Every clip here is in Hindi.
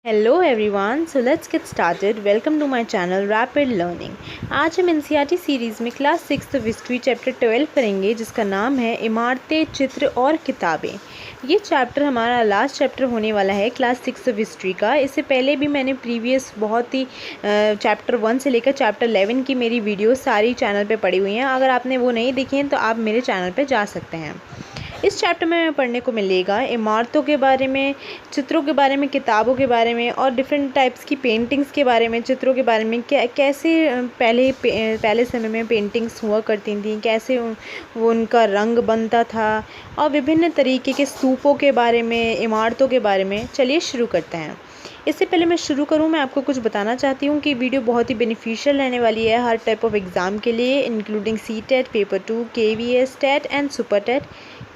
Hello everyone, so let's get started. Welcome to my channel rapid learning. आज हम एनसीईआरटी सीरीज़ में क्लास 6 हिस्ट्री चैप्टर 12 करेंगे, जिसका नाम है इमारतें, चित्र और किताबें। ये चैप्टर हमारा लास्ट चैप्टर होने वाला है क्लास 6 हिस्ट्री का। इससे पहले भी मैंने प्रीवियस बहुत ही चैप्टर 1 से लेकर चैप्टर 11 की मेरी वीडियो सारी चैनल पे पड़ी हुई हैं। अगर आपने वो नहीं देखी हैं तो आप मेरे चैनल पे जा सकते हैं। इस चैप्टर में हमें पढ़ने को मिलेगा इमारतों के बारे में, चित्रों के बारे में, किताबों के बारे में और डिफरेंट टाइप्स की पेंटिंग्स के बारे में, चित्रों के बारे में, कैसे पहले समय में पेंटिंग्स हुआ करती थी, कैसे वो उनका रंग बनता था और विभिन्न तरीके के स्तूपों के बारे में, इमारतों के बारे में। चलिए शुरू करते हैं। इससे पहले मैं शुरू करूं, मैं आपको कुछ बताना चाहती हूं कि वीडियो बहुत ही बेनिफिशियल रहने वाली है हर टाइप ऑफ एग्ज़ाम के लिए, including CTET, paper 2, KVS, TET and super TET.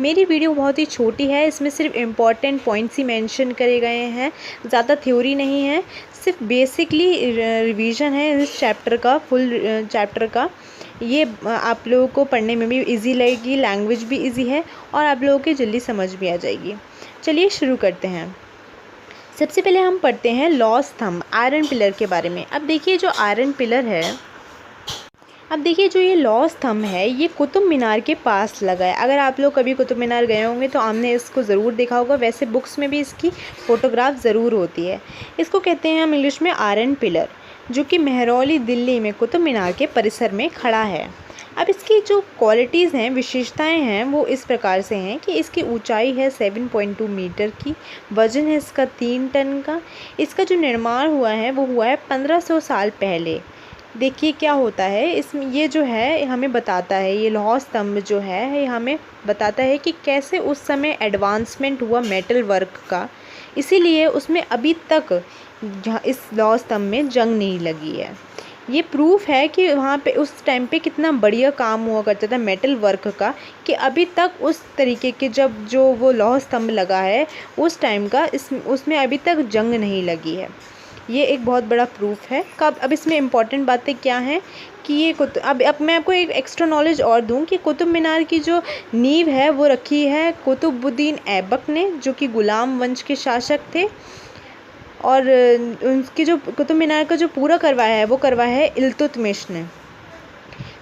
मेरी वीडियो बहुत ही छोटी है, इसमें सिर्फ इम्पॉर्टेंट पॉइंट्स ही मेंशन करे गए हैं, ज़्यादा थ्योरी नहीं है, सिर्फ बेसिकली रिवीजन है इस चैप्टर का, फुल चैप्टर का। ये आप लोगों को पढ़ने में भी इजी लगेगी, लैंग्वेज भी इजी है और आप लोगों की जल्दी समझ भी आ जाएगी। चलिए शुरू करते हैं। सबसे पहले हम पढ़ते हैं लौह स्तंभ, आयरन पिलर के बारे में। अब देखिए जो आयरन पिलर है, अब देखिए जो ये लौह स्तंभ है, ये कुतुब मीनार के पास लगा है। अगर आप लोग कभी कुतुब मीनार गए होंगे तो आपने इसको ज़रूर देखा होगा, वैसे बुक्स में भी इसकी फ़ोटोग्राफ ज़रूर होती है। इसको कहते हैं हम इंग्लिश में आयरन पिलर, जो कि मेहरौली दिल्ली में कुतुब मीनार के परिसर में खड़ा है। अब इसकी जो क्वालिटीज़ हैं, विशेषताएं हैं, वो इस प्रकार से हैं कि इसकी ऊंचाई है 7.2 मीटर की, वज़न है इसका 3 टन का। इसका जो निर्माण हुआ है वो हुआ है 1500 साल पहले। देखिए क्या होता है इसमें, ये जो है हमें बताता है, ये लौह स्तंभ जो है ये हमें बताता है कि कैसे उस समय एडवांसमेंट हुआ मेटल वर्क का, इसीलिए उसमें अभी तक इस लौह स्तंभ में जंग नहीं लगी है। ये प्रूफ है कि वहाँ पे उस टाइम पे कितना बढ़िया काम हुआ करता था मेटल वर्क का, कि अभी तक उस तरीके के जब जो वो लौह स्तंभ लगा है उस टाइम का उसमें अभी तक जंग नहीं लगी है। ये एक बहुत बड़ा प्रूफ है। कब अब इसमें इम्पॉर्टेंट बातें क्या हैं कि ये अब मैं आपको एक एक्स्ट्रा नॉलेज और दूं कि कुतुब मीनार की जो नींव है वो रखी है कुतुबुद्दीन ऐबक ने, जो कि गुलाम वंश के शासक थे। और उनकी जो कुतुब मीनार का जो पूरा करवाया है वो करवाया है इल्तुतमिश ने।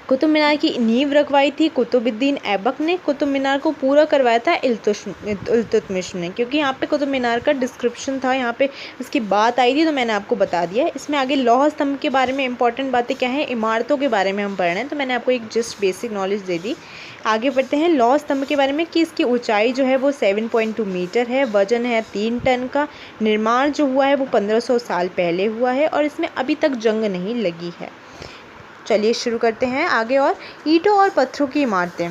कुतुब मीनार की नींव रखवाई थी कुतुबुद्दीन ऐबक ने, कुतुब मीनार को पूरा करवाया था इल्तुतमिश ने। क्योंकि यहाँ पे कुतुब मीनार का डिस्क्रिप्शन था, यहाँ पे उसकी बात आई थी तो मैंने आपको बता दिया। इसमें आगे लौह स्तंभ के बारे में इंपॉर्टेंट बातें क्या हैं, इमारतों के बारे में हम पढ़ रहे हैं, तो मैंने आपको एक जस्ट बेसिक नॉलेज दे दी। आगे बढ़ते हैं लौह स्तंभ के बारे में कि इसकी ऊंचाई जो है वो 7.2 मीटर है, वजन है 3 टन का, निर्माण जो हुआ है वो 1500 साल पहले हुआ है और इसमें अभी तक जंग नहीं लगी है। चलिए शुरू करते हैं आगे। और ईंटों और पत्थरों की इमारतें।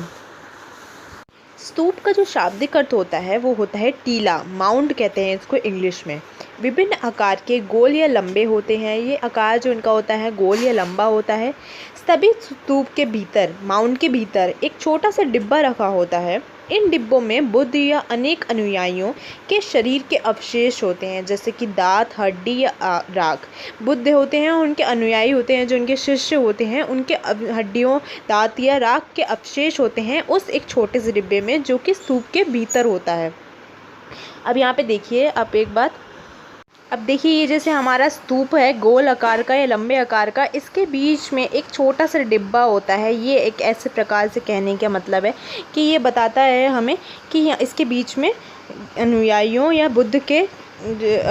स्तूप का जो शाब्दिक अर्थ होता है वो होता है टीला, माउंट कहते हैं इसको इंग्लिश में। विभिन्न आकार के गोल या लंबे होते हैं, ये आकार जो इनका होता है गोल या लंबा होता है। सभी स्तूप के भीतर, माउंट के भीतर एक छोटा सा डिब्बा रखा होता है। इन डिब्बों में बुद्ध या अनेक अनुयायियों के शरीर के अवशेष होते हैं, जैसे कि दांत, हड्डी या राख। बुद्ध होते हैं, उनके अनुयायी होते हैं, जो उनके शिष्य होते हैं, उनके हड्डियों, दांत या राख के अवशेष होते हैं उस एक छोटे से डिब्बे में, जो कि स्तूप के भीतर होता है। अब यहाँ पे देखिए आप एक बात, अब देखिए ये जैसे हमारा स्तूप है गोल आकार का या लंबे आकार का, इसके बीच में एक छोटा सा डिब्बा होता है। ये एक ऐसे प्रकार से कहने का मतलब है कि ये बताता है हमें कि इसके बीच में अनुयायियों या बुद्ध के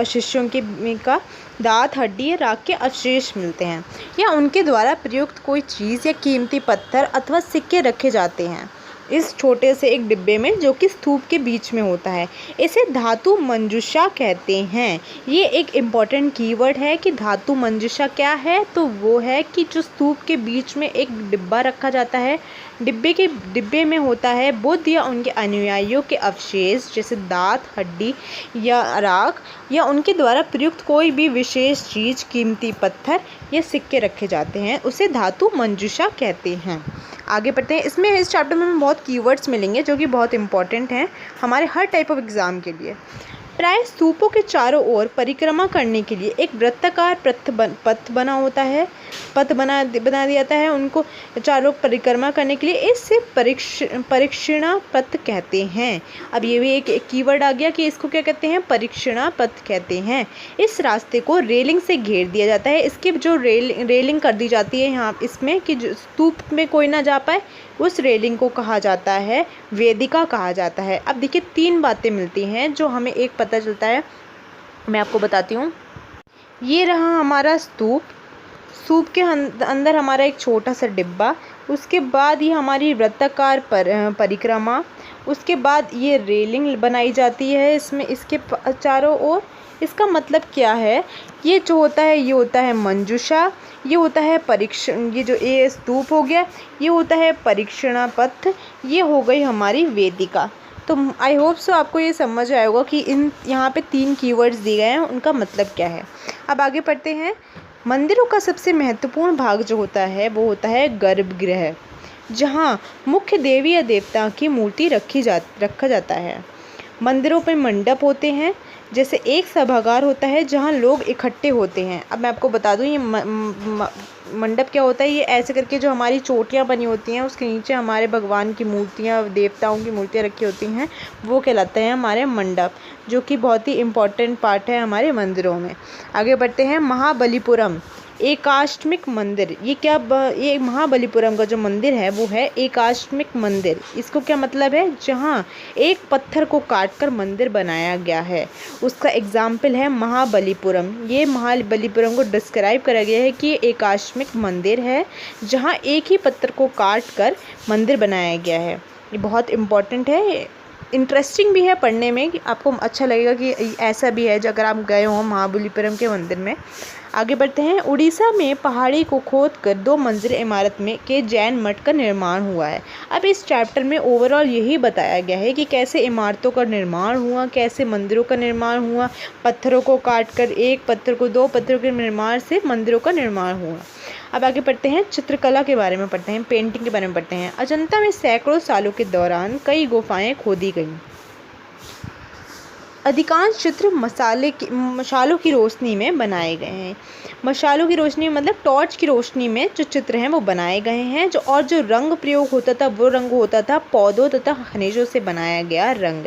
शिष्यों का दांत, हड्डी या राख के अवशेष मिलते हैं, या उनके द्वारा प्रयुक्त कोई चीज़ या कीमती पत्थर अथवा सिक्के रखे जाते हैं इस छोटे से एक डिब्बे में, जो कि स्तूप के बीच में होता है। इसे धातु मंजूषा कहते हैं। ये एक इम्पॉर्टेंट कीवर्ड है कि धातु मंजूषा क्या है, तो वो है कि जो स्तूप के बीच में एक डिब्बा रखा जाता है, डिब्बे में होता है बुद्ध या उनके अनुयायियों के अवशेष, जैसे दांत, हड्डी या राख, या उनके द्वारा प्रयुक्त कोई भी विशेष चीज़, कीमती पत्थर या सिक्के रखे जाते हैं, उसे धातु मंजूषा कहते हैं। आगे बढ़ते हैं। इसमें इस चैप्टर में हमें बहुत कीवर्ड्स मिलेंगे जो कि बहुत इंपॉर्टेंट हैं हमारे हर टाइप ऑफ एग्ज़ाम के लिए। प्राय स्तूपों के चारों ओर परिक्रमा करने के लिए एक वृत्ताकार पथ बना होता है, पथ बना दिया जाता है उनको चारों परिक्रमा करने के लिए। इससे परिक्षणा पथ कहते हैं। अब ये भी एक कीवर्ड आ गया कि इसको क्या कहते हैं, परिक्षणा पथ कहते हैं। इस रास्ते को रेलिंग से घेर दिया जाता है। इसकी जो रेलिंग कर दी जाती है यहाँ इसमें कि जो स्तूप में कोई ना जा पाए, उस रेलिंग को कहा जाता है वेदिका कहा जाता है। अब देखिए 3 बातें मिलती हैं जो हमें एक पता चलता है, मैं आपको बताती हूँ। ये रहा हमारा स्तूप, स्तूप के अंदर हमारा एक छोटा सा डिब्बा, उसके बाद ये हमारी वृत्ताकार परिक्रमा, उसके बाद ये रेलिंग बनाई जाती है इसमें इसके चारों ओर। इसका मतलब क्या है, ये जो होता है ये होता है मंजूषा, ये होता है ये जो ये स्तूप हो गया, ये होता है परीक्षणा पथ, ये हो गई हमारी वेदिका। तो आई होप सो आपको ये समझ आया होगा कि यहाँ पे 3 कीवर्ड्स दिए गए हैं, उनका मतलब क्या है। अब आगे पढ़ते हैं। मंदिरों का सबसे महत्वपूर्ण भाग जो होता है वो होता है गर्भगृह, जहाँ मुख्य देवी या देवता की मूर्ति रखा जाता है। मंदिरों पे मंडप होते हैं, जैसे एक सभागार होता है जहाँ लोग इकट्ठे होते हैं। अब मैं आपको बता दूँ ये मंडप क्या होता है, ये ऐसे करके जो हमारी चोटियाँ बनी होती हैं उसके नीचे हमारे भगवान की मूर्तियाँ, देवताओं की मूर्तियाँ रखी होती हैं, वो कहलाते हैं हमारे मंडप, जो कि बहुत ही इम्पॉर्टेंट पार्ट है हमारे मंदिरों में। आगे बढ़ते हैं। महाबलीपुरम एकाश्मिक मंदिर, ये महाबलीपुरम का जो मंदिर है वो है एकाश्मिक मंदिर। इसको क्या मतलब है, जहाँ एक पत्थर को काटकर मंदिर बनाया गया है, उसका एग्जाम्पल है महाबलीपुरम। ये महाबलीपुरम को डिस्क्राइब करा गया है कि ये एकाश्मिक मंदिर है जहाँ एक ही पत्थर को काटकर मंदिर बनाया गया है। ये बहुत इम्पॉर्टेंट है, इंटरेस्टिंग भी है पढ़ने में, आपको अच्छा लगेगा कि ऐसा भी है अगर आप गए हो महाबलीपुरम के मंदिर में। आगे बढ़ते हैं। उड़ीसा में पहाड़ी को खोदकर 2 मंजिल इमारत में के जैन मठ का निर्माण हुआ है। अब इस चैप्टर में ओवरऑल यही बताया गया है कि कैसे इमारतों का निर्माण हुआ, कैसे मंदिरों का निर्माण हुआ, पत्थरों को काटकर एक पत्थर को 2 पत्थरों के निर्माण से मंदिरों का निर्माण हुआ। अब आगे पढ़ते हैं। चित्रकला के बारे में पढ़ते हैं, पेंटिंग के बारे में पढ़ते हैं। अजंता में सैकड़ों सालों के दौरान कई गुफाएं खोदी गईं। अधिकांश चित्र मशालों की रोशनी में बनाए गए हैं। मशालों की रोशनी मतलब टॉर्च की रोशनी में जो चित्र हैं वो बनाए गए हैं। जो रंग प्रयोग होता था वो रंग होता था पौधों तथा खनिजों से बनाया गया रंग।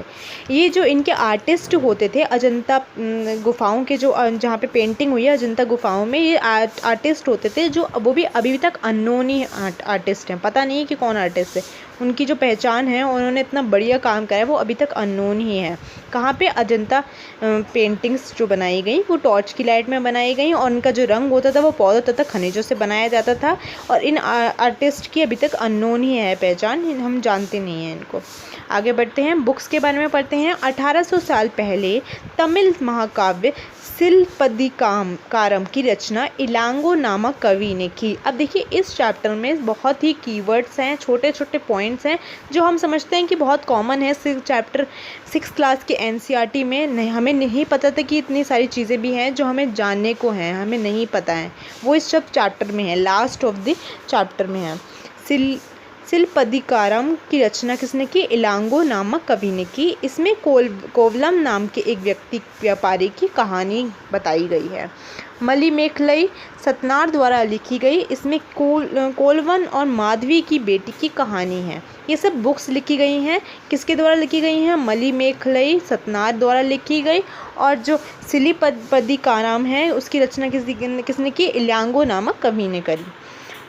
ये जो इनके आर्टिस्ट होते थे अजंता गुफाओं के, जो जहाँ पे पेंटिंग हुई है अजंता गुफाओं में, ये आर्टिस्ट होते थे जो वो भी अभी तक अननोन ही आर्टिस्ट हैं, पता नहीं है कि कौन आर्टिस्ट है। उनकी जो पहचान है, उन्होंने इतना बढ़िया काम करा है, वो अभी तक अननोन ही है। कहाँ पे, अजंता पेंटिंग्स जो बनाई गई वो टॉर्च की लाइट में बनाई गई और उनका जो रंग होता था वो पौधों तथा खनिजों से बनाया जाता था। और इन आर्टिस्ट की अभी तक अननोन ही है पहचान, हम जानते नहीं हैं इनको। आगे बढ़ते हैं, बुक्स के बारे में पढ़ते हैं। 1800 साल पहले तमिल महाकाव्य सिलपदिकारम की रचना इलांगो नामक कवि ने की। अब देखिए इस चैप्टर में बहुत ही कीवर्ड्स हैं, छोटे छोटे पॉइंट्स हैं जो हम समझते हैं कि बहुत कॉमन है। चैप्टर 6 क्लास के एनसीईआरटी में हमें नहीं पता था कि इतनी सारी चीज़ें भी हैं जो हमें जानने को हैं, हमें नहीं पता है, वो इस सब चैप्टर में है, लास्ट ऑफ द चैप्टर में है। सिलपदिकारम की रचना किसने की, इलांगो नामक कवि ने की। इसमें कोवलम नाम के एक व्यापारी की कहानी बताई गई है। मलीमेखलई सतनार द्वारा लिखी गई। इसमें कोलवन और माधवी की बेटी की कहानी है। ये सब बुक्स लिखी गई हैं, किसके द्वारा लिखी गई हैं, मलीमेखलई सतनार द्वारा लिखी गई। और जो सिलपदिकारम है उसकी रचना किसने की, इलांगो नामक कवि ने करी।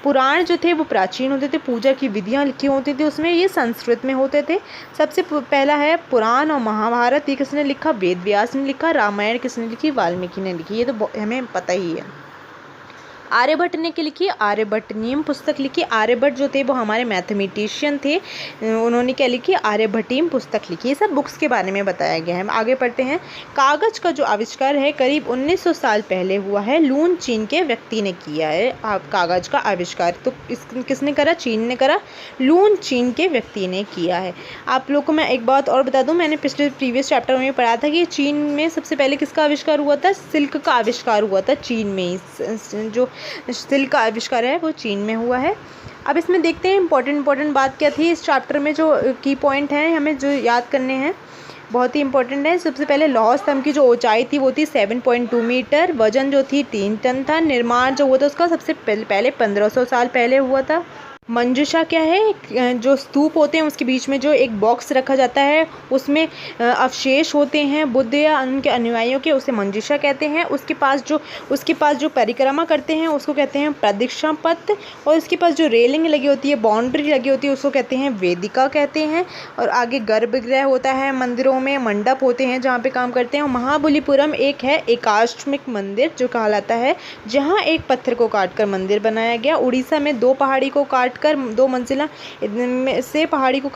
पुराण जो थे वो प्राचीन होते थे, पूजा की विधियाँ लिखी होती थी उसमें, ये संस्कृत में होते थे। सबसे पहला है पुराण और महाभारत, ये किसने लिखा, वेद व्यास ने लिखा। रामायण किसने लिखी, वाल्मीकि ने लिखी, ये तो हमें पता ही है। आर्यभट्ट ने लिखी, आर्यभट्टनीयम पुस्तक लिखी। आर्यभट्ट जो थे वो हमारे मैथमेटिशियन थे, उन्होंने क्या लिखी, आर्यभट्टीयम पुस्तक लिखी। ये सब बुक्स के बारे में बताया गया है। आगे पढ़ते हैं। कागज़ का जो आविष्कार है करीब 1900 साल पहले हुआ है। लून चीन के व्यक्ति ने किया है कागज़ का आविष्कार। तो किसने करा, चीन ने करा, लून चीन के व्यक्ति ने किया है। आप लोग को मैं एक बात और बता दूं, मैंने प्रीवियस चैप्टर में पढ़ा था कि चीन में सबसे पहले किसका आविष्कार हुआ था, सिल्क का आविष्कार हुआ था चीन में ही। जो सिल्क का आविष्कार है वो चीन में हुआ है। अब इसमें देखते हैं इंपॉर्टेंट बात क्या थी इस चैप्टर में, जो की पॉइंट हैं हमें जो याद करने हैं। बहुत ही इंपॉर्टेंट है। सबसे पहले लौह स्तंभ की जो ऊंचाई थी वो थी 7.2 मीटर, वजन जो थी 3 टन था। निर्माण जो हुआ था उसका सबसे पहले 1500 साल पहले हुआ था। मंजूषा क्या है, जो स्तूप होते हैं उसके बीच में जो एक बॉक्स रखा जाता है, उसमें अवशेष होते हैं बुद्ध या उनके अनुयायियों के, उसे मंजूषा कहते हैं। उसके पास जो परिक्रमा करते हैं उसको कहते हैं प्रदक्षिणा पथ, और उसके पास जो रेलिंग लगी होती है, बाउंड्री लगी होती है, उसको कहते हैं वेदिका कहते हैं। और आगे गर्भगृह होता है, मंदिरों में मंडप होते हैं जहाँ पे काम करते हैं। महाबलीपुरम एक है एकाश्मिक मंदिर जो कहलाता है, जहाँ एक पत्थर को काटकर मंदिर बनाया गया। उड़ीसा में 2 पहाड़ी को काटकर 2 मंजिला से पहाड़ी को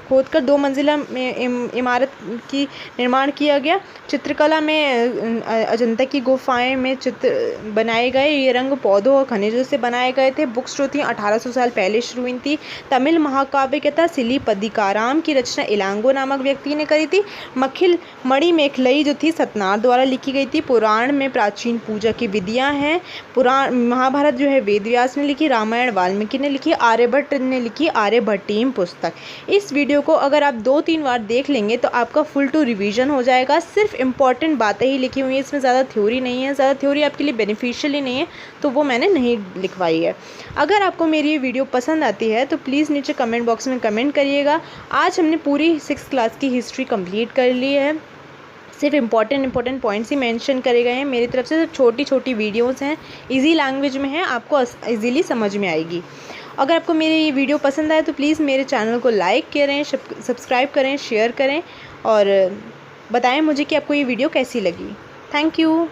खोदकर 2 मंजिला इमारत की निर्माण किया गया। चित्रकला में अजंता की गुफाएं में चित्र बनाए गए, ये रंग पौधों और खनिजों से बनाए गए थे। बुक्स जो थी 1800 साल पहले शुरू हुई थी। तमिल महाकाव्य क्या था, सिलीपदिकाराम की रचना इलांगो नामक व्यक्ति ने करी थी। मखिल मणिमेखलई जो थी सतनार द्वारा लिखी गई थी। पुराण में प्राचीन पूजा की विधियां हैं। पुराण महाभारत जो है वेदव्यास ने लिखी, रामायण वाल्मीकि ने लिखी, आर्यभट्ट ने लिखी आर्यभट्टीम पुस्तक। इस वीडियो को अगर आप 2-3 बार देख लेंगे तो आपका फुल टू रिवीजन हो जाएगा। सिर्फ इंपॉर्टेंट बातें ही लिखी हुई हैं, इसमें ज़्यादा थ्योरी नहीं है। ज़्यादा थ्योरी आपके लिए बेनिफिशियल ही नहीं है, तो वो मैंने नहीं लिखवाई है। अगर आपको मेरी ये वीडियो पसंद आती है तो प्लीज़ नीचे कमेंट बॉक्स में कमेंट करिएगा। आज हमने पूरी 6th क्लास की हिस्ट्री कंप्लीट कर ली है। सिर्फ इंपॉर्टेंट पॉइंट्स ही मेंशन करे गए हैं मेरी तरफ से। सिर्फ छोटी छोटी वीडियोस हैं, इजी लैंग्वेज में है, आपको इजीली समझ में आएगी। अगर आपको मेरी ये वीडियो पसंद आए तो प्लीज़ मेरे चैनल को लाइक करें, सब्सक्राइब करें, शेयर करें और बताएं मुझे कि आपको ये वीडियो कैसी लगी। Thank you.